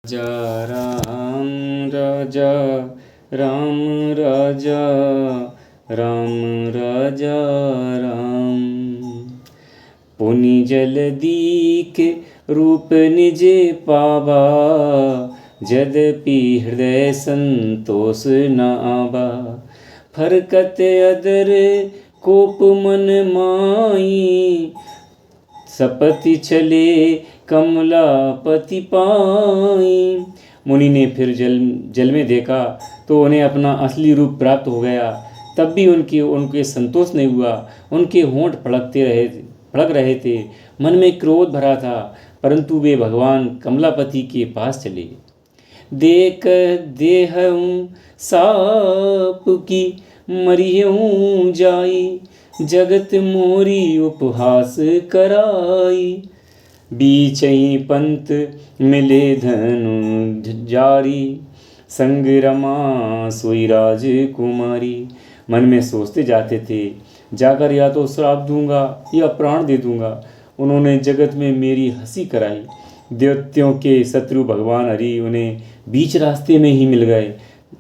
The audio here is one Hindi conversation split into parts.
राजा राम राजा राम राजा राम राजा राम। पुनि जल दीख रूप निज पावा, यद्यपि हृदय संतोष न आवा। फरकत अदर कोप मन माई, सपति चले कमलापति पाई। मुनि ने फिर जल में देखा तो उन्हें अपना असली रूप प्राप्त हो गया। तब भी उनके संतोष नहीं हुआ। उनके होंठ फड़क रहे थे, मन में क्रोध भरा था, परंतु वे भगवान कमलापति के पास चले। देख देहऊँ साप की मरियऊँ जाई, जगत मोरी उपहास कराई। बीचही पंत मिले धनु जारी, संग रमा सोई राजकुमारी। मन में सोचते जाते थे, जाकर या तो श्राप दूंगा या प्राण दे दूंगा। उन्होंने जगत में मेरी हंसी कराई। दैत्यों के शत्रु भगवान हरि उन्हें बीच रास्ते में ही मिल गए।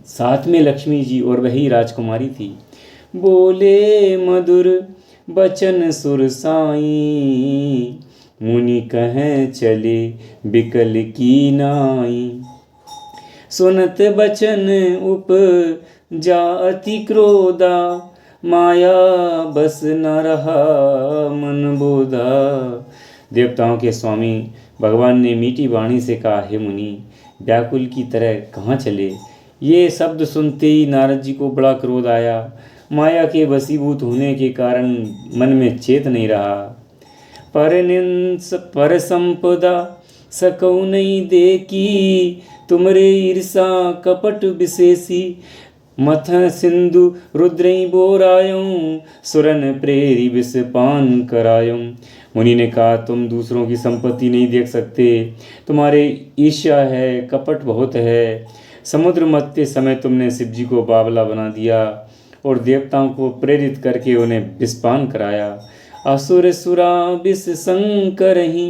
साथ में लक्ष्मी जी और वही राजकुमारी थी। बोले मधुर बचन सुर साई, मुनि कहें चले बिकल की नाई। सुनत बचन उप जा अति क्रोधा, माया बस न रहा मन बोधा। देवताओं के स्वामी भगवान ने मीठी वाणी से कहा, हे मुनि, व्याकुल की तरह कहाँ चले। ये शब्द सुनते ही नारद जी को बड़ा क्रोध आया। माया के वशीभूत होने के कारण मन में चेत नहीं रहा। पर संपदा सकौ नहीं देखी, तुमरे ईर्षा कपट विशेषी। मथ सिंधु रुद्रई बोरायूं, सुरन प्रेरी विष पान करायूं। मुनि ने कहा, तुम दूसरों की संपत्ति नहीं देख सकते, तुम्हारे ईर्ष्या है, कपट बहुत है। समुद्र मथते समय तुमने शिव जी को बावला बना दिया और देवताओं को प्रेरित करके उन्हें विषपान कराया। असुर सुरा विष संकरहि,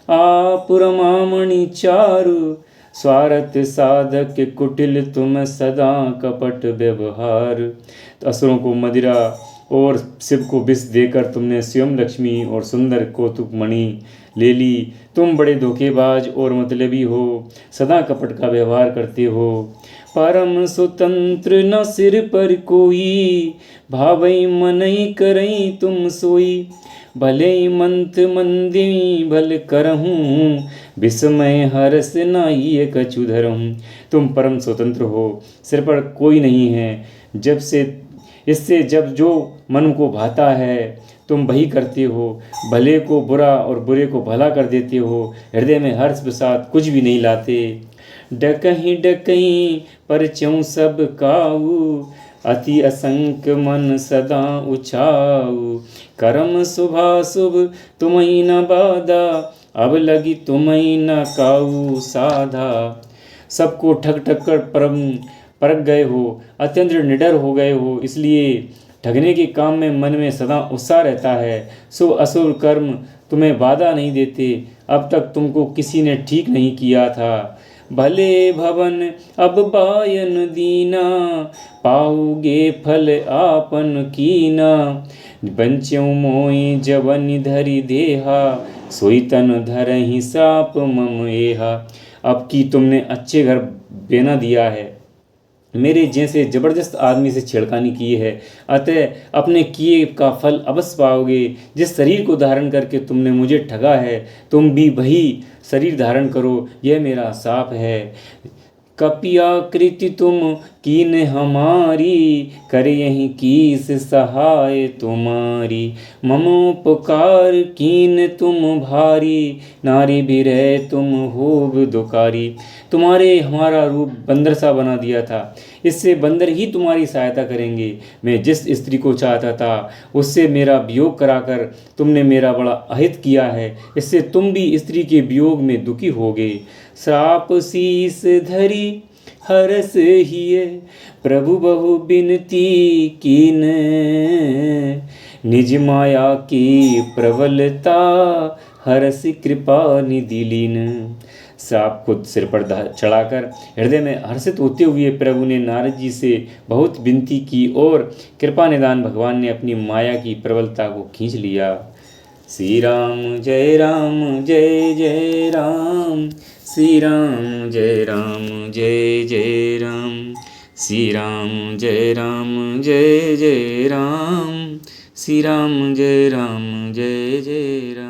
आपुरमामणि चारु। स्वार्थ साधक कुटिल तुम सदा कपट व्यवहार। तो असुरों को मदिरा और शिव को विष देकर तुमने स्वयं लक्ष्मी और सुंदर कौतुक मणि ले ली। तुम बड़े धोखेबाज और मतलबी हो, सदा कपट का व्यवहार करते हो। परम स्वतंत्र न सिर पर कोई, भावई मनई करई तुम सोई। भले मंत मंदी भल करहूँ, विस्मय हरस नाई कछु धरहूँ। तुम परम स्वतंत्र हो, सिर पर कोई नहीं है। इससे जब जो मन को भाता है तुम वही करते हो। भले को बुरा और बुरे को भला कर देते हो। हृदय में हर्ष विषाद कुछ भी नहीं लाते। डकहीं डकहीं पर च्यों सब काऊ, अति असंक मन सदा उछाऊ। कर्म शुभाशुभ तुम्हीं न बाधा, अब लगी तुम्हीं न काऊ साधा। सबको ठग ठग कर परख गए हो, अत्यंत निडर हो गए हो, इसलिए ठगने के काम में मन में सदा उत्साह रहता है। शुभ अशुभ कर्म तुम्हें बाधा नहीं देते। अब तक तुमको किसी ने ठीक नहीं किया था। भले भवन अब बायन दीना, पाओगे फल आपन कीना। बंच्यों मोई जवनि धरि देहा, सोई तन धरहि साप मम एहा। अब की तुमने अच्छे घर बेना दिया है, मेरे जैसे जबरदस्त आदमी से छेड़खानी की है, अतः अपने किए का फल अवश्य पाओगे। जिस शरीर को धारण करके तुमने मुझे ठगा है, तुम भी वही शरीर धारण करो, यह मेरा शाप है। कपियाकृति तुम कीन हमारी, करे यही कीस सहाय तुम्हारी। ममोपकार कीन तुम भारी, नारी भी रहे तुम होब दुकारी। तुम्हारे हमारा रूप बंदर सा बना दिया था, इससे बंदर ही तुम्हारी सहायता करेंगे। मैं जिस स्त्री को चाहता था उससे मेरा वियोग कराकर तुमने मेरा बड़ा अहित किया है, इससे तुम भी स्त्री के वियोग में दुखी होगे। श्राप शीस धरी हरस हिये, प्रभु बहु बिनती कीन। निज माया की प्रबलता, हरस कृपा निधि लीन। श्राप को सिर पर चढ़ाकर हृदय में हर्षित होते हुए प्रभु ने नारद जी से बहुत विनती की और कृपा निदान भगवान ने अपनी माया की प्रबलता को खींच लिया। श्री राम जय जय राम, श्री राम जय जय राम, श्री राम जय जय राम, श्री राम जय जय राम।